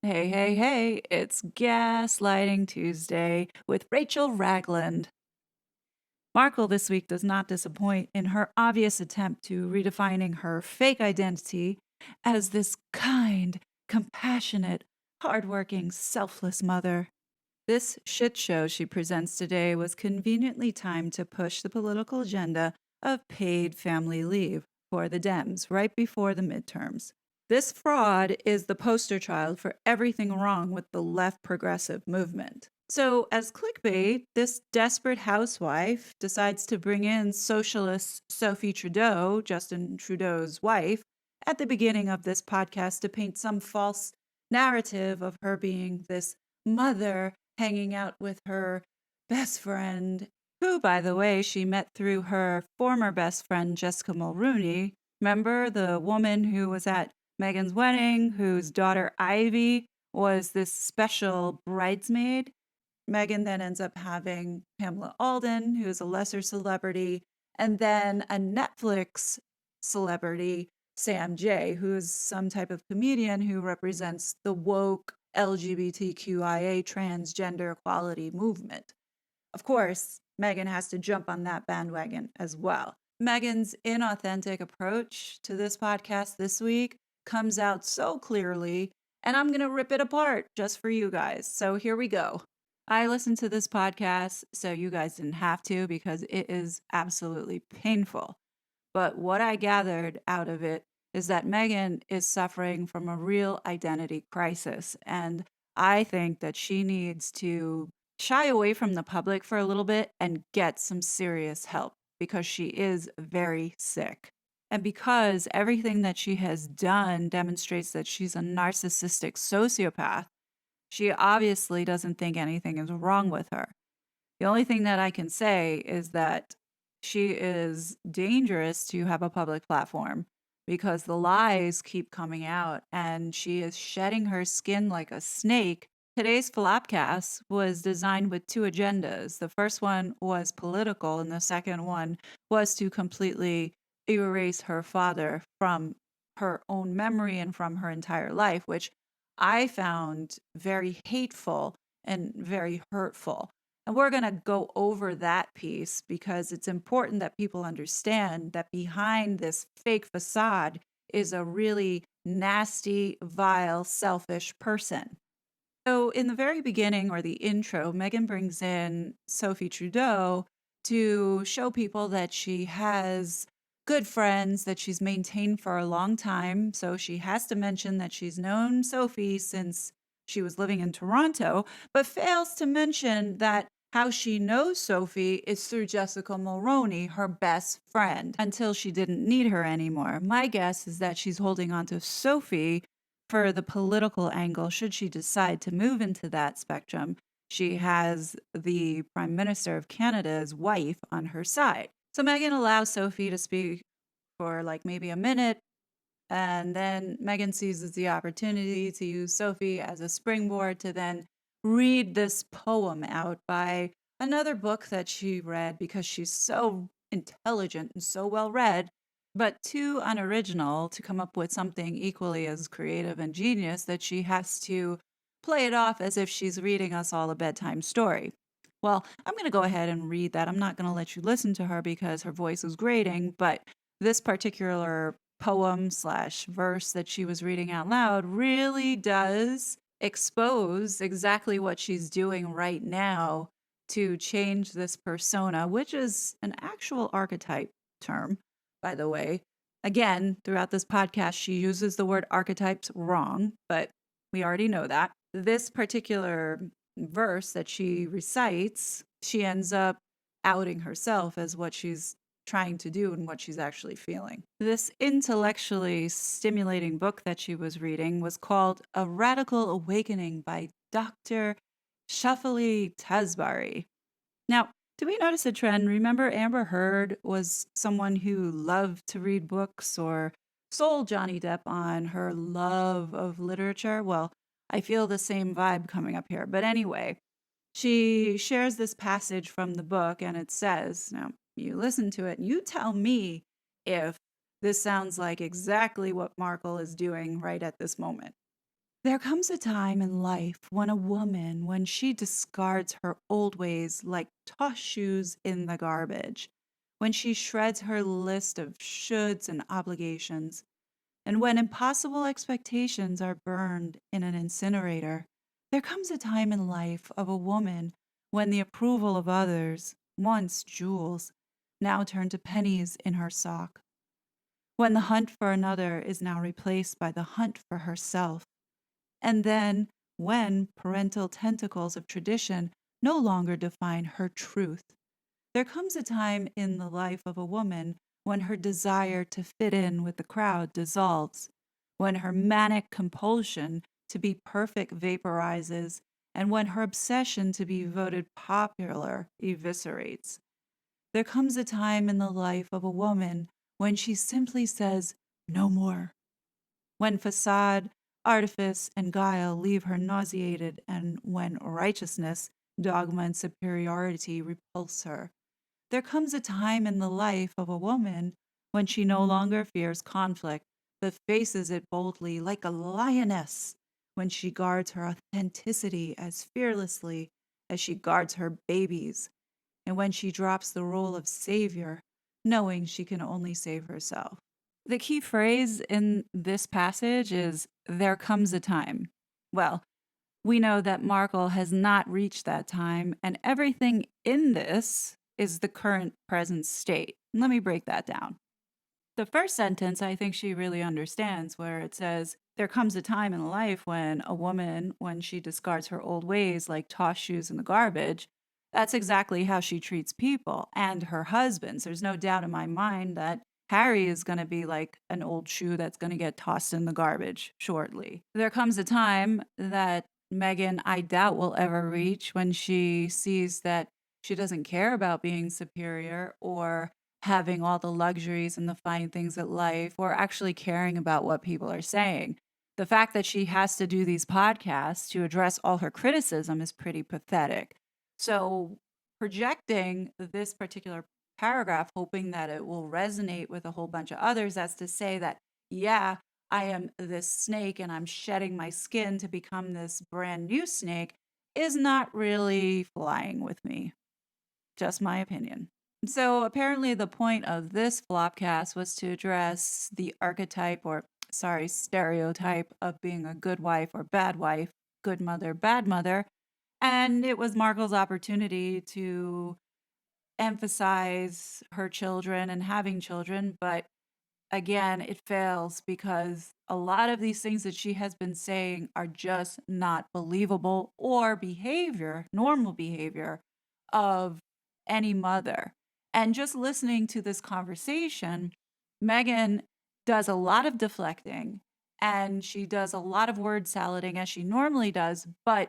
Hey, hey, hey, it's Gaslighting Tuesday with Rachel Ragland. Markle this week does not disappoint in her obvious attempt to redefining her fake identity as this kind, compassionate, hardworking, selfless mother. This shit show she presents today was conveniently timed to push the political agenda of paid family leave for the Dems right before the midterms. This fraud is the poster child for everything wrong with the left progressive movement. So, as clickbait, this desperate housewife decides to bring in socialist Sophie Trudeau, Justin Trudeau's wife, at the beginning of this podcast to paint some false narrative of her being this mother hanging out with her best friend, who, by the way, she met through her former best friend, Jessica Mulrooney. Remember the woman who was at Meghan's wedding, whose daughter Ivy was this special bridesmaid? Meghan then ends up having Pamela Alden, who's a lesser celebrity, and then a Netflix celebrity, Sam J, who's some type of comedian who represents the woke LGBTQIA transgender equality movement. Of course, Meghan has to jump on that bandwagon as well. Meghan's inauthentic approach to this podcast this week comes out so clearly, and I'm going to rip it apart just for you guys. So here we go. I listened to this podcast, so you guys didn't have to because it is absolutely painful. But what I gathered out of it is that Meghan is suffering from a real identity crisis. And I think that she needs to shy away from the public for a little bit and get some serious help because she is very sick. And because everything that she has done demonstrates that she's a narcissistic sociopath, she obviously doesn't think anything is wrong with her. The only thing that I can say is that she is dangerous to have a public platform because the lies keep coming out and she is shedding her skin like a snake. Today's Flopcast was designed with two agendas. The first one was political, and the second one was to completely erase her father from her own memory and from her entire life, which I found very hateful and very hurtful. And we're going to go over that piece because it's important that people understand that behind this fake facade is a really nasty, vile, selfish person. So, in the very beginning or the intro, Meghan brings in Sophie Trudeau to show people that she has good friends that she's maintained for a long time. So, she has to mention that she's known Sophie since she was living in Toronto, but fails to mention that how she knows Sophie is through Jessica Mulroney, her best friend, until she didn't need her anymore. My guess is that she's holding on to Sophie for the political angle, should she decide to move into that spectrum. She has the Prime Minister of Canada's wife on her side. So Meghan allows Sophie to speak for like maybe a minute, and then Meghan seizes the opportunity to use Sophie as a springboard to then read this poem out by another book that she read because she's so intelligent and so well read, but too unoriginal to come up with something equally as creative and genius that she has to play it off as if she's reading us all a bedtime story. Well, I'm going to go ahead and read that. I'm not going to let you listen to her because her voice is grating, but this particular poem slash verse that she was reading out loud really does expose exactly what she's doing right now to change this persona, which is an actual archetype term, by the way. Again, throughout this podcast, she uses the word archetypes wrong, but we already know that. This particular verse that she recites, she ends up outing herself as what she's trying to do and what she's actually feeling. This intellectually stimulating book that she was reading was called A Radical Awakening by Dr. Shafali Tasbari. Now, do we notice a trend? Remember, Amber Heard was someone who loved to read books or sold Johnny Depp on her love of literature. Well, I feel the same vibe coming up here. But anyway, she shares this passage from the book, and it says, now you listen to it and you tell me if this sounds like exactly what Markle is doing right at this moment. There comes a time in life when a woman, when she discards her old ways like tossed shoes in the garbage, when she shreds her list of shoulds and obligations, and when impossible expectations are burned in an incinerator, there comes a time in life of a woman when the approval of others, once jewels, now turn to pennies in her sock, when the hunt for another is now replaced by the hunt for herself, and then when parental tentacles of tradition no longer define her truth. There comes a time in the life of a woman when her desire to fit in with the crowd dissolves, when her manic compulsion to be perfect vaporizes, and when her obsession to be voted popular eviscerates. There comes a time in the life of a woman when she simply says, "No more," when facade, artifice, and guile leave her nauseated, and when righteousness, dogma, and superiority repulse her. There comes a time in the life of a woman when she no longer fears conflict, but faces it boldly like a lioness, when she guards her authenticity as fearlessly as she guards her babies, and when she drops the role of savior, knowing she can only save herself. The key phrase in this passage is there comes a time. Well, we know that Markle has not reached that time, and everything in this is the current present state. Let me break that down. The first sentence, I think she really understands, where it says, there comes a time in life when a woman, when she discards her old ways like toss shoes in the garbage, that's exactly how she treats people and her husbands. There's no doubt in my mind that Harry is going to be like an old shoe that's going to get tossed in the garbage shortly. There comes a time that Meghan, I doubt, will ever reach when she sees that she doesn't care about being superior or having all the luxuries and the fine things of life or actually caring about what people are saying. The fact that she has to do these podcasts to address all her criticism is pretty pathetic. So, projecting this particular paragraph, hoping that it will resonate with a whole bunch of others, as to say that, yeah, I am this snake and I'm shedding my skin to become this brand new snake, is not really flying with me. Just my opinion. So apparently the point of this flopcast was to address the archetype or stereotype of being a good wife or bad wife, good mother, bad mother. And it was Markle's opportunity to emphasize her children and having children, but again, it fails because a lot of these things that she has been saying are just not believable or behavior, normal behavior of any mother. And just listening to this conversation, Meghan does a lot of deflecting and she does a lot of word salading as she normally does, but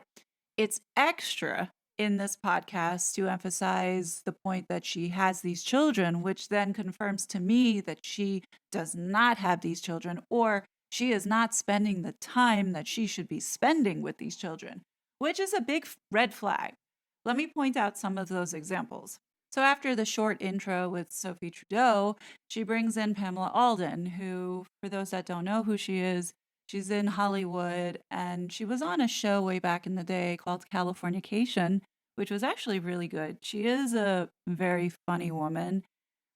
it's extra in this podcast to emphasize the point that she has these children, which then confirms to me that she does not have these children, or she is not spending the time that she should be spending with these children, which is a big red flag. Let me point out some of those examples. So, after the short intro with Sophie Trudeau, she brings in Pamela Alden, who, for those that don't know who she is, she's in Hollywood and she was on a show way back in the day called Californication, which was actually really good. She is a very funny woman,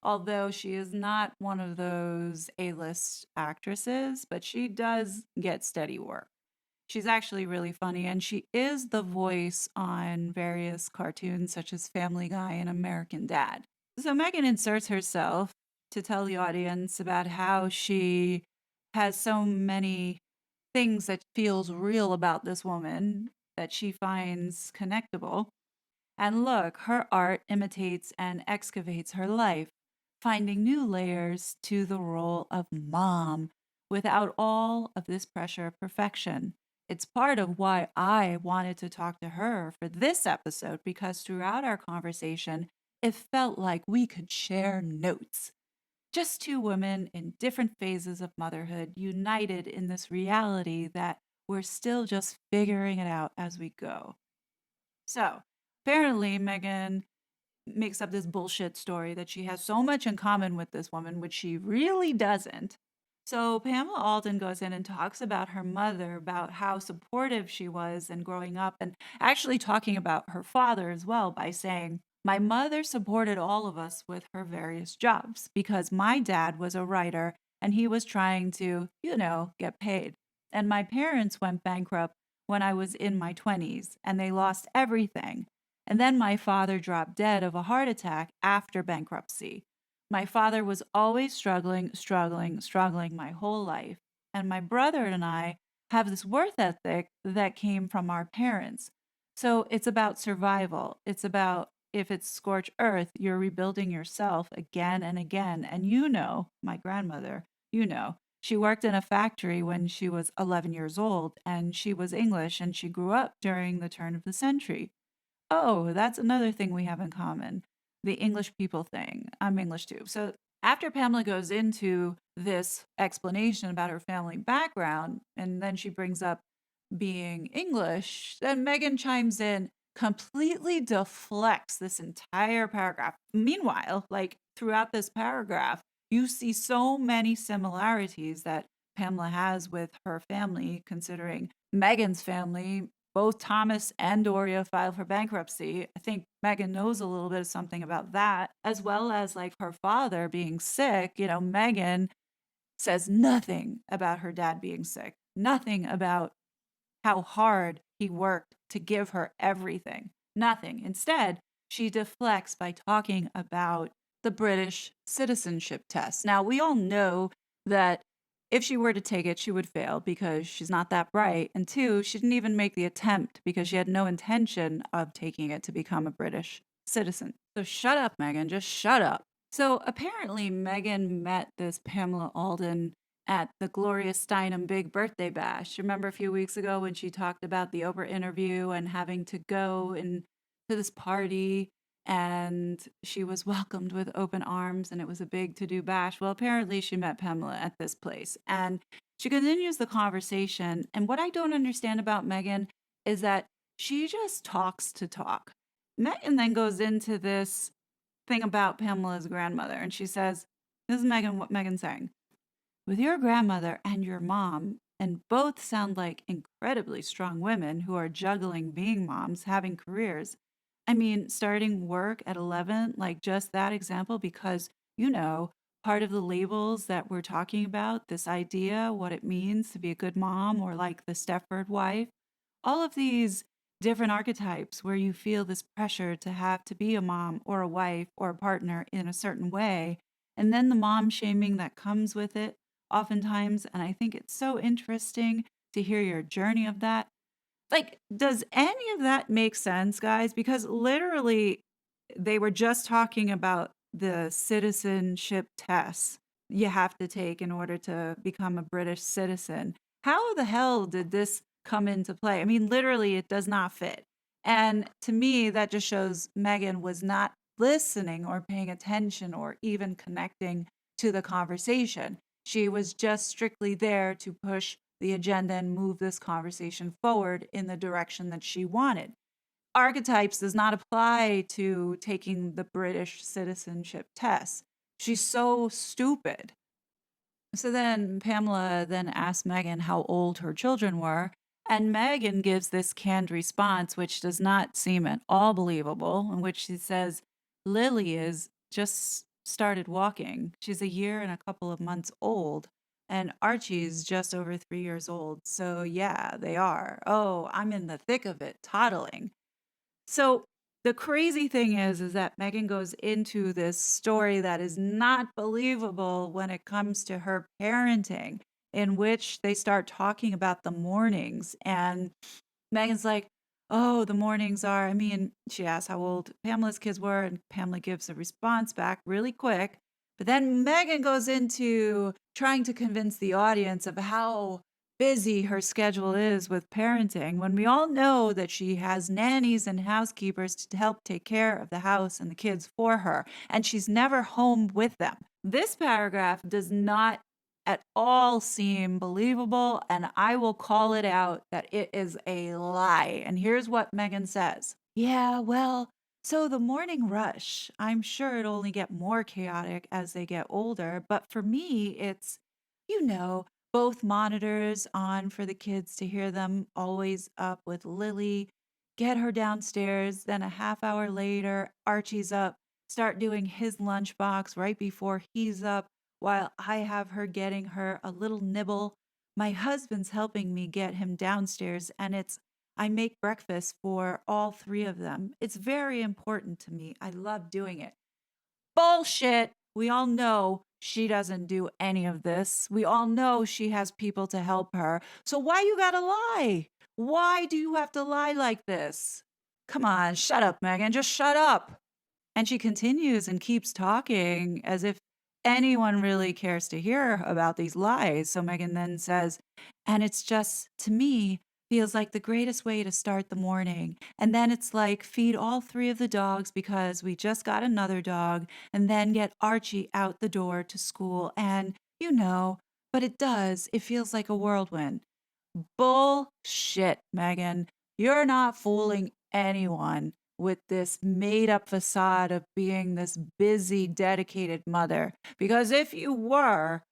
although she is not one of those A-list actresses, but she does get steady work. She's actually really funny, and she is the voice on various cartoons such as Family Guy and American Dad. So Meghan inserts herself to tell the audience about how she has so many things that feels real about this woman that she finds connectable. And look, her art imitates and excavates her life, finding new layers to the role of mom without all of this pressure of perfection. It's part of why I wanted to talk to her for this episode because throughout our conversation, it felt like we could share notes. Just two women in different phases of motherhood, united in this reality that we're still just figuring it out as we go. So, apparently, Meghan makes up this bullshit story that she has so much in common with this woman, which she really doesn't. So Pamela Alden goes in and talks about her mother, about how supportive she was in growing up, and actually talking about her father as well by saying, "My mother supported all of us with her various jobs because my dad was a writer and he was trying to, get paid. And my parents went bankrupt when I was in my 20s and they lost everything. And then my father dropped dead of a heart attack after bankruptcy. My father was always struggling, struggling, struggling my whole life. And my brother and I have this worth ethic that came from our parents. So it's about survival. It's about if it's scorched earth, you're rebuilding yourself again and again. And my grandmother, she worked in a factory when she was 11 years old and she was English and she grew up during the turn of the century. Oh, that's another thing we have in common. The English people thing. I'm English too. So after Pamela goes into this explanation about her family background, and then she brings up being English, then Meghan chimes in, completely deflects this entire paragraph. Meanwhile, like throughout this paragraph, you see so many similarities that Pamela has with her family, considering Meghan's family. Both Thomas and Doria filed for bankruptcy. I think Meghan knows a little bit of something about that, as well as like her father being sick. Meghan says nothing about her dad being sick, nothing about how hard he worked to give her everything. Nothing. Instead, she deflects by talking about the British citizenship test. Now, we all know that if she were to take it, she would fail because she's not that bright. And two, she didn't even make the attempt because she had no intention of taking it to become a British citizen. So shut up, Meghan. Just shut up. So apparently, Meghan met this Pamela Alden at the Gloria Steinem big birthday bash. Remember a few weeks ago when she talked about the Oprah interview and having to go to this party and she was welcomed with open arms and it was a big to-do bash. Well, apparently she met Pamela at this place and she continues the conversation. And what I don't understand about Meghan is that she just talks to talk. Meghan then goes into this thing about Pamela's grandmother and she says, this is Meghan, what Meghan's saying. With your grandmother and your mom, and both sound like incredibly strong women who are juggling being moms, having careers. I mean, starting work at 11, like just that example, because, part of the labels that we're talking about, this idea, what it means to be a good mom or like the Stepford wife, all of these different archetypes where you feel this pressure to have to be a mom or a wife or a partner in a certain way. And then the mom shaming that comes with it oftentimes. And I think it's so interesting to hear your journey of that. Like, does any of that make sense, guys? Because literally, they were just talking about the citizenship tests you have to take in order to become a British citizen. How the hell did this come into play? I mean, literally, it does not fit. And to me, that just shows Meghan was not listening or paying attention or even connecting to the conversation. She was just strictly there to push the agenda and move this conversation forward in the direction that she wanted. Archetypes does not apply to taking the British citizenship test. She's so stupid. So then Pamela then asked Meghan how old her children were, and Meghan gives this canned response, which does not seem at all believable, in which she says, Lily is just started walking. She's a year and a couple of months old, and Archie's just over 3 years old. So yeah, they are. Oh, I'm in the thick of it, toddling. So the crazy thing is that Meghan goes into this story that is not believable when it comes to her parenting, in which they start talking about the mornings. And Meghan's like, oh, the mornings are, I mean, she asks how old Pamela's kids were, and Pamela gives a response back really quick. But then Meghan goes into trying to convince the audience of how busy her schedule is with parenting when we all know that she has nannies and housekeepers to help take care of the house and the kids for her, and she's never home with them. This paragraph does not at all seem believable, and I will call it out that it is a lie. And here's what Meghan says. Yeah, well, so the morning rush, I'm sure it'll only get more chaotic as they get older, but for me, it's both monitors on for the kids to hear them, always up with Lily, get her downstairs. Then a half hour later, Archie's up, start doing his lunchbox right before he's up, while I have her getting her a little nibble. My husband's helping me get him downstairs, and I make breakfast for all three of them. It's very important to me. I love doing it. Bullshit. We all know she doesn't do any of this. We all know she has people to help her. So why you gotta lie? Why do you have to lie like this? Come on, shut up, Meghan. Just shut up. And she continues and keeps talking as if anyone really cares to hear about these lies. So Meghan then says, and it's just, to me, feels like the greatest way to start the morning. And then it's like feed all three of the dogs because we just got another dog, and then get Archie out the door to school. And, but it feels like a whirlwind. Bullshit, Meghan. You're not fooling anyone with this made up facade of being this busy, dedicated mother. Because if you were,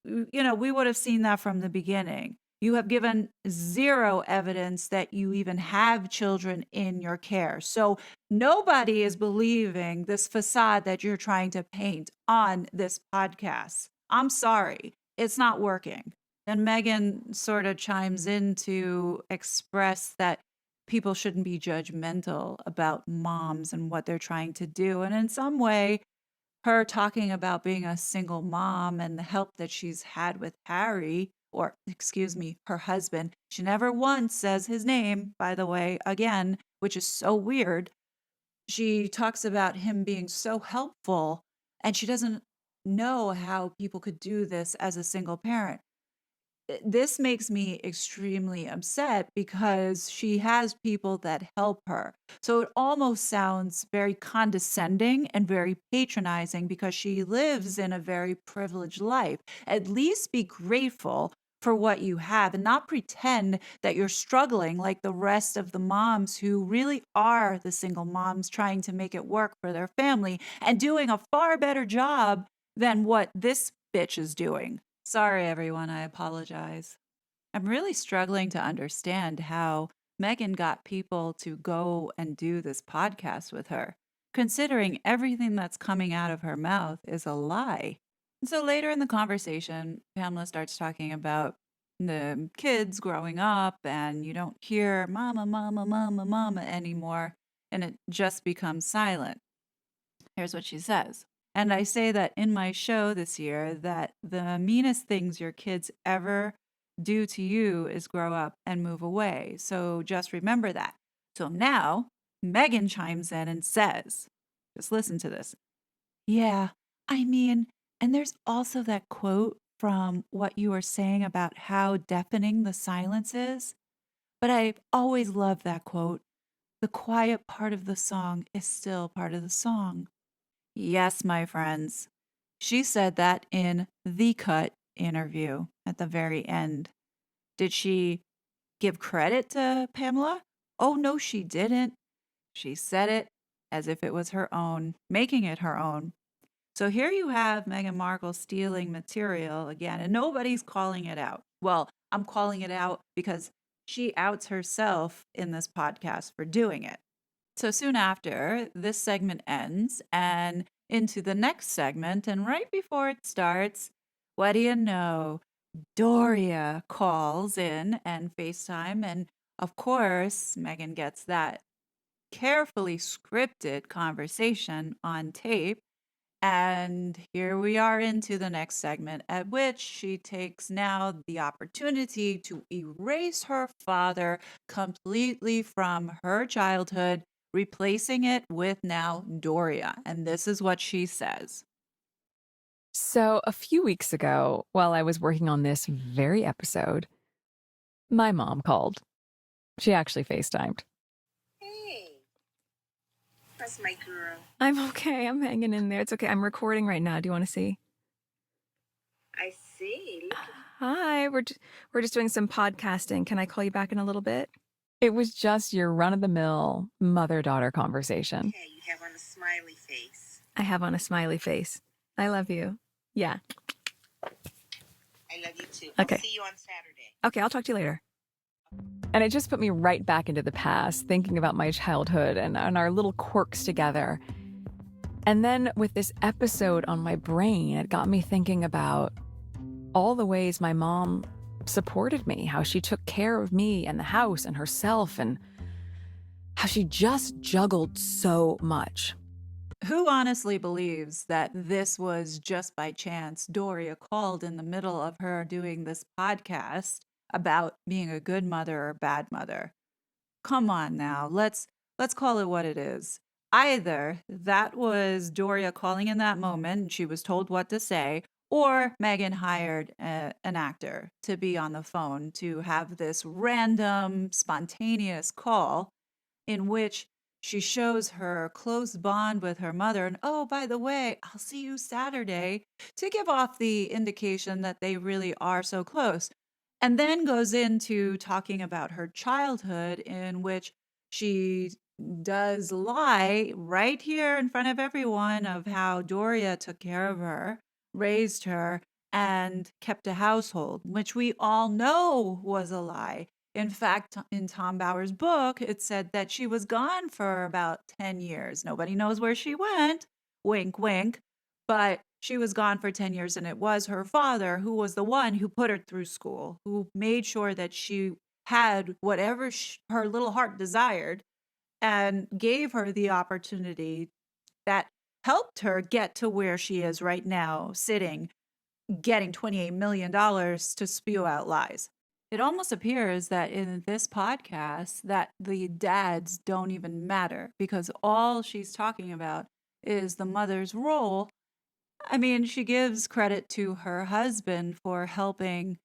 we would have seen that from the beginning. You have given zero evidence that you even have children in your care. So nobody is believing this facade that you're trying to paint on this podcast. I'm sorry, it's not working. Then Meghan sort of chimes in to express that people shouldn't be judgmental about moms and what they're trying to do. And in some way, her talking about being a single mom and the help that she's had with Harry, or excuse me, her husband. She never once says his name, by the way, again, which is so weird. She talks about him being so helpful, and she doesn't know how people could do this as a single parent. This makes me extremely upset because she has people that help her. So it almost sounds very condescending and very patronizing because she lives in a very privileged life. At least be grateful for what you have and not pretend that you're struggling like the rest of the moms who really are the single moms trying to make it work for their family and doing a far better job than what this bitch is doing. Sorry, everyone. I apologize. I'm really struggling to understand how Meghan got people to go and do this podcast with her, considering everything that's coming out of her mouth is a lie. So later in the conversation, Pamela starts talking about the kids growing up, and you don't hear mama, mama, mama, mama anymore, and it just becomes silent. Here's what she says. And I say that in my show this year that the meanest things your kids ever do to you is grow up and move away. So just remember that. So now Meghan chimes in and says, just listen to this. Yeah, I mean, and there's also that quote from what you were saying about how deafening the silence is. But I've always loved that quote. The quiet part of the song is still part of the song. Yes, my friends. She said that in the Cut interview at the very end. Did she give credit to Pamela? Oh, no, she didn't. She said it as if it was her own, making it her own. So here you have Meghan Markle stealing material again, and nobody's calling it out. Well, I'm calling it out because she outs herself in this podcast for doing it. So soon after, this segment ends and into the next segment. And right before it starts, what do you know? Doria calls in and FaceTime. And of course, Meghan gets that carefully scripted conversation on tape. And here we are into the next segment, at which she takes now the opportunity to erase her father completely from her childhood, replacing it with now Doria. And this is what she says. So a few weeks ago, while I was working on this very episode, my mom called. She actually FaceTimed. Hey, that's my girl. I'm okay. I'm hanging in there. It's okay. I'm recording right now. Do you want to see? I see. Look. Hi. We're just doing some podcasting. Can I call you back in a little bit? It was just your run-of-the-mill mother-daughter conversation. Okay, you have on a smiley face. I have on a smiley face. I love you. Yeah. I love you too. Okay. I'll see you on Saturday. Okay, I'll talk to you later. And it just put me right back into the past, thinking about my childhood and our little quirks together. And then with this episode on my brain, it got me thinking about all the ways my mom supported me, how she took care of me and the house and herself, and how she just juggled so much. Who honestly believes that this was just by chance? Doria called in the middle of her doing this podcast about being a good mother or bad mother. Come on now, let's call it what it is. Either that was Doria calling in that moment and she was told what to say, or Meghan hired an actor to be on the phone to have this random, spontaneous call in which she shows her close bond with her mother. And oh, by the way, I'll see you Saturday, to give off the indication that they really are so close. And then goes into talking about her childhood, in which she does lie right here in front of everyone of how Doria took care of her, raised her, and kept a household, which we all know was a lie. In fact, in Tom Bower's book, it said that she was gone for about 10 years. Nobody knows where she went. Wink, wink. But she was gone for 10 years, and it was her father who was the one who put her through school, who made sure that she had whatever her little heart desired and gave her the opportunity that helped her get to where she is right now, sitting, getting $28 million to spew out lies. It almost appears that in this podcast that the dads don't even matter, because all she's talking about is the mother's role. I mean, she gives credit to her husband for helping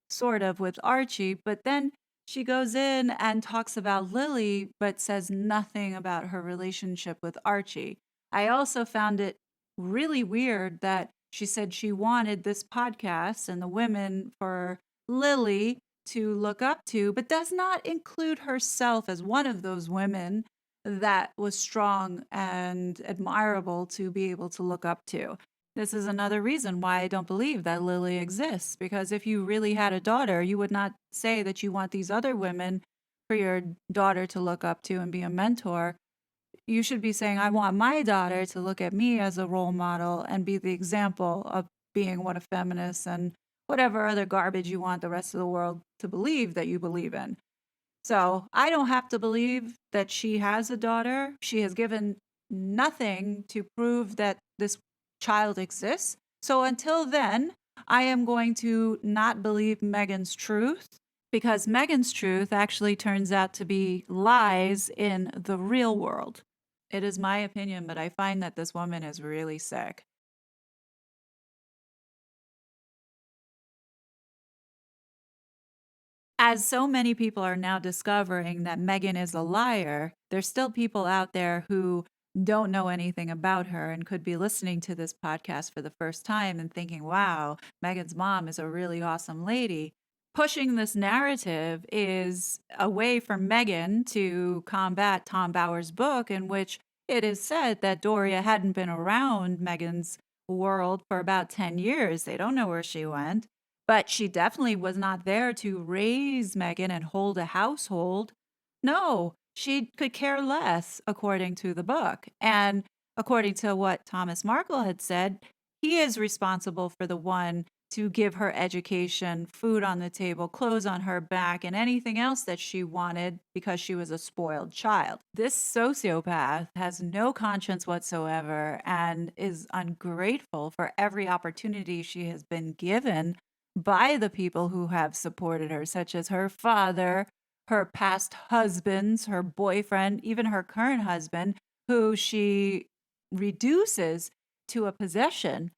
sort of with Archie, but then she goes in and talks about Lily, but says nothing about her relationship with Archie. I also found it really weird that she said she wanted this podcast and the women for Lily to look up to, but does not include herself as one of those women that was strong and admirable to be able to look up to. This is another reason why I don't believe that Lily exists, because if you really had a daughter, you would not say that you want these other women for your daughter to look up to and be a mentor. You should be saying, I want my daughter to look at me as a role model and be the example of being what a feminist and whatever other garbage you want the rest of the world to believe that you believe in. So I don't have to believe that she has a daughter. She has given nothing to prove that this child exists. So until then, I am going to not believe Meghan's truth, because Meghan's truth actually turns out to be lies in the real world. It is my opinion, but I find that this woman is really sick. As so many people are now discovering that Meghan is a liar, there's still people out there who don't know anything about her and could be listening to this podcast for the first time and thinking, wow, Meghan's mom is a really awesome lady. Pushing this narrative is a way for Meghan to combat Tom Bower's book, in which it is said that Doria hadn't been around Meghan's world for about 10 years. They don't know where she went. But she definitely was not there to raise Meghan and hold a household. No, she could care less, according to the book. And according to what Thomas Markle had said, he is responsible for the one to give her education, food on the table, clothes on her back, and anything else that she wanted because she was a spoiled child. This sociopath has no conscience whatsoever and is ungrateful for every opportunity she has been given by the people who have supported her, such as her father, her past husbands, her boyfriend, even her current husband, who she reduces to a possession.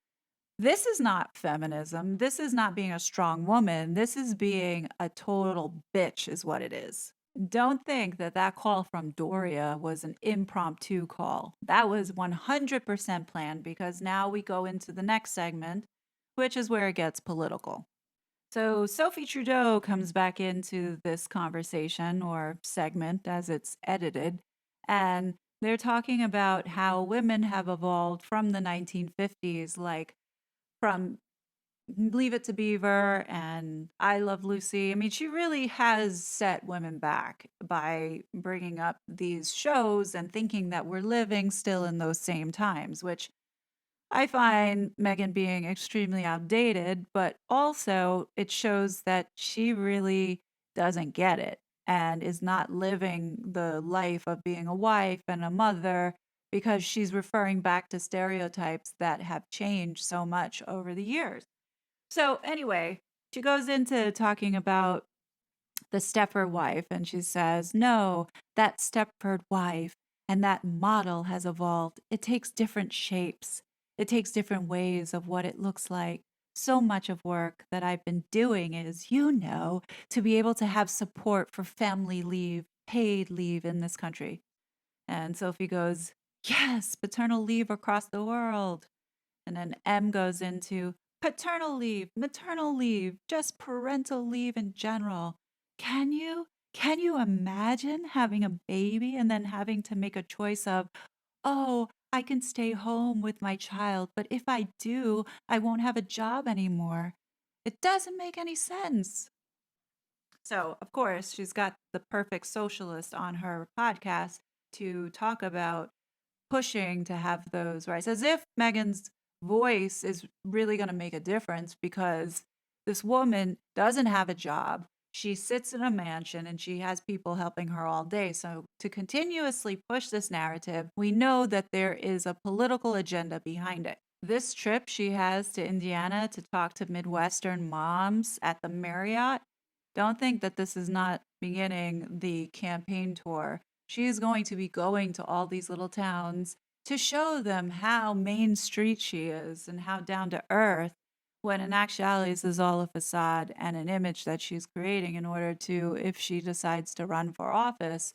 This is not feminism. This is not being a strong woman. This is being a total bitch, is what it is. Don't think that that call from Doria was an impromptu call. That was 100% planned, because now we go into the next segment, which is where it gets political. So Sophie Trudeau comes back into this conversation, or segment as it's edited, and they're talking about how women have evolved from the 1950s, like from Leave It to Beaver and I Love Lucy. I mean, she really has set women back by bringing up these shows and thinking that we're living still in those same times, which I find Meghan being extremely outdated, but also it shows that she really doesn't get it and is not living the life of being a wife and a mother because she's referring back to stereotypes that have changed so much over the years. So, anyway, she goes into talking about the Stepford wife, and she says, "No, that Stepford wife and that model has evolved. It takes different shapes, it takes different ways of what it looks like. So much of work that I've been doing is, to be able to have support for family leave, paid leave in this country." And Sophie goes, "Yes, paternal leave across the world." And then M goes into paternal leave, maternal leave, just parental leave in general. Can you? Can you imagine having a baby and then having to make a choice of, oh, I can stay home with my child, but if I do, I won't have a job anymore? It doesn't make any sense. So, of course, she's got the perfect socialist on her podcast to talk about pushing to have those rights, as if Meghan's voice is really going to make a difference because this woman doesn't have a job. She sits in a mansion and she has people helping her all day. So, to continuously push this narrative, we know that there is a political agenda behind it. This trip she has to Indiana to talk to Midwestern moms at the Marriott, don't think that this is not beginning the campaign tour. She is going to be going to all these little towns to show them how Main Street she is and how down to earth, when in actuality, this is all a facade and an image that she's creating in order to, if she decides to run for office,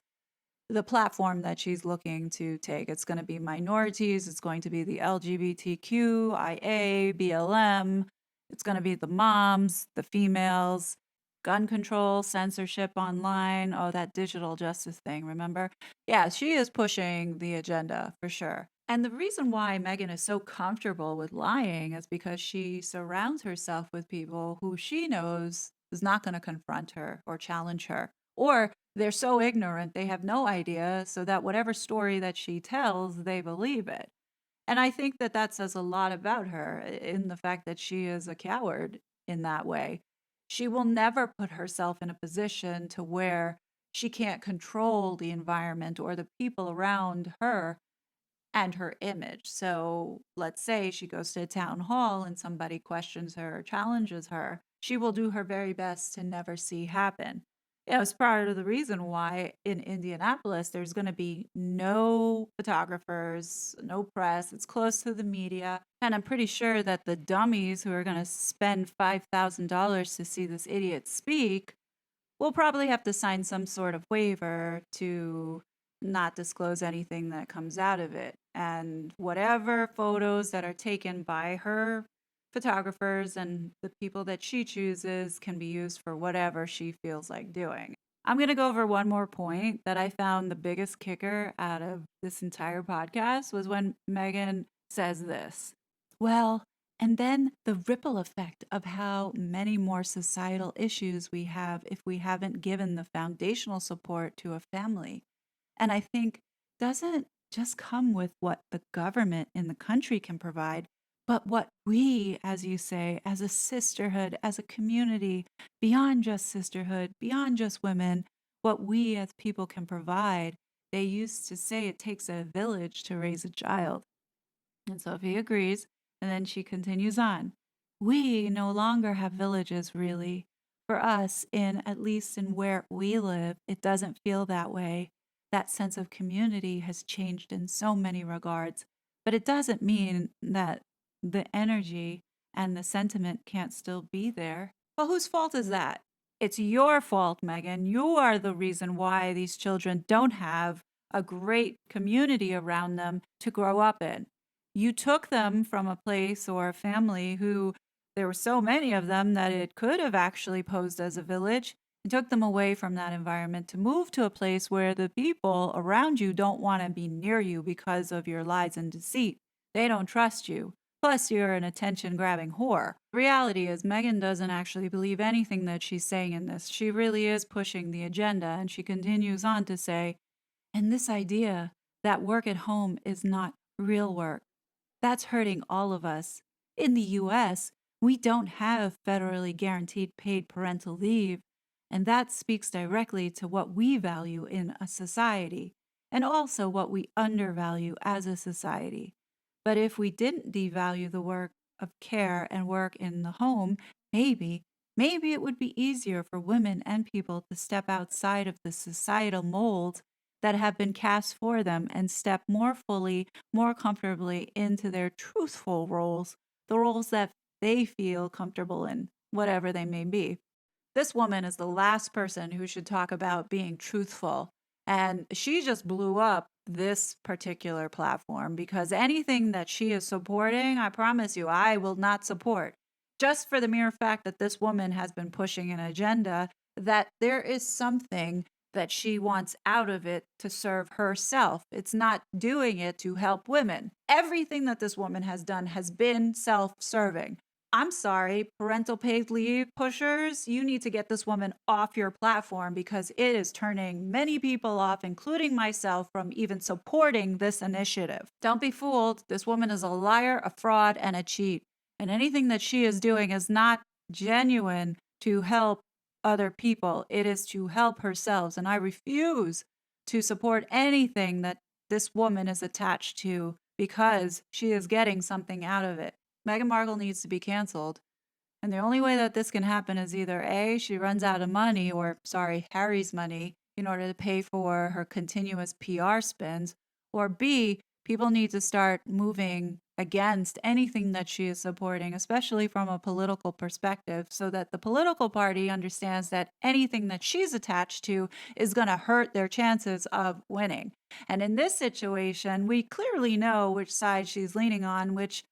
the platform that she's looking to take. It's going to be minorities, it's going to be the LGBTQIA, BLM, it's going to be the moms, the females, gun control, censorship online, oh, that digital justice thing, remember? Yeah, she is pushing the agenda for sure. And the reason why Meghan is so comfortable with lying is because she surrounds herself with people who she knows is not going to confront her or challenge her. Or they're so ignorant, they have no idea, so that whatever story that she tells, they believe it. And I think that that says a lot about her in the fact that she is a coward in that way. She will never put herself in a position to where she can't control the environment or the people around her and her image. So let's say she goes to a town hall and somebody questions her or challenges her. She will do her very best to never see happen. It's part of the reason why in Indianapolis there's going to be no photographers, no press. It's close to the media. And I'm pretty sure that the dummies who are going to spend $5,000 to see this idiot speak will probably have to sign some sort of waiver to not disclose anything that comes out of it. And whatever photos that are taken by her photographers and the people that she chooses can be used for whatever she feels like doing. I'm going to go over one more point that I found the biggest kicker out of this entire podcast was when Meghan says this. Well, and then the ripple effect of how many more societal issues we have if we haven't given the foundational support to a family. And I think doesn't just come with what the government in the country can provide, but what we, as you say, as a sisterhood, as a community, beyond just sisterhood, beyond just women, what we as people can provide. They used to say it takes a village to raise a child. And Sophie agrees, and then she continues on. We no longer have villages, really. For us, in at least in where we live, it doesn't feel that way. That sense of community has changed in so many regards, but it doesn't mean that the energy and the sentiment can't still be there. Well, whose fault is that? It's your fault, Meghan. You are the reason why these children don't have a great community around them to grow up in. You took them from a place or a family who there were so many of them that it could have actually posed as a village and took them away from that environment to move to a place where the people around you don't want to be near you because of your lies and deceit. They don't trust you. Plus, you're an attention-grabbing whore. The reality is, Meghan doesn't actually believe anything that she's saying in this. She really is pushing the agenda, and she continues on to say, and this idea that work at home is not real work, that's hurting all of us. In the US, we don't have federally guaranteed paid parental leave, and that speaks directly to what we value in a society, and also what we undervalue as a society. But if we didn't devalue the work of care and work in the home, maybe it would be easier for women and people to step outside of the societal molds that have been cast for them and step more fully, more comfortably into their truthful roles, the roles that they feel comfortable in, whatever they may be. This woman is the last person who should talk about being truthful. And she just blew up this particular platform because anything that she is supporting, I promise you, I will not support. Just for the mere fact that this woman has been pushing an agenda, that there is something that she wants out of it to serve herself. It's not doing it to help women. Everything that this woman has done has been self-serving. I'm sorry, parental paid leave pushers, you need to get this woman off your platform because it is turning many people off, including myself, from even supporting this initiative. Don't be fooled. This woman is a liar, a fraud, and a cheat. And anything that she is doing is not genuine to help other people. It is to help herself. And I refuse to support anything that this woman is attached to because she is getting something out of it. Meghan Markle needs to be canceled. And the only way that this can happen is either A, she runs out of money, or, Harry's money, in order to pay for her continuous PR spins, or B, people need to start moving against anything that she is supporting, especially from a political perspective, so that the political party understands that anything that she's attached to is going to hurt their chances of winning. And in this situation, we clearly know which side she's leaning on, which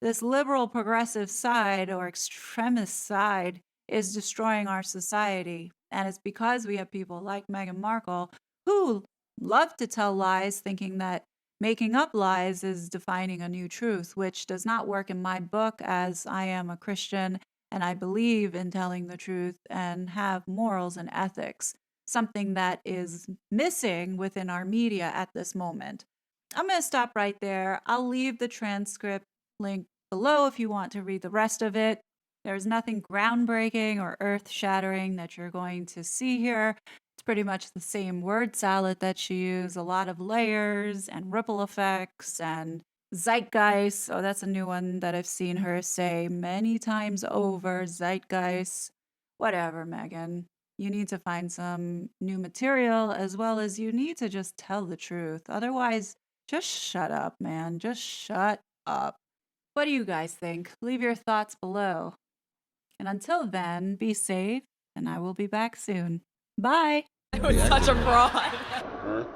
this liberal progressive side or extremist side is destroying our society. And it's because we have people like Meghan Markle who love to tell lies, thinking that making up lies is defining a new truth, which does not work in my book, as I am a Christian and I believe in telling the truth and have morals and ethics, something that is missing within our media at this moment. I'm going to stop right there. I'll leave the transcript link below if you want to read the rest of it. There's nothing groundbreaking or earth-shattering that you're going to see here. It's pretty much the same word salad that she used, a lot of layers and ripple effects and zeitgeist. Oh, that's a new one that I've seen her say many times over, zeitgeist. Whatever, Meghan. You need to find some new material as well as you need to just tell the truth. Otherwise, just shut up, man. Just shut up. What do you guys think? Leave your thoughts below. And until then, be safe, and I will be back soon. Bye! I was such a fraud.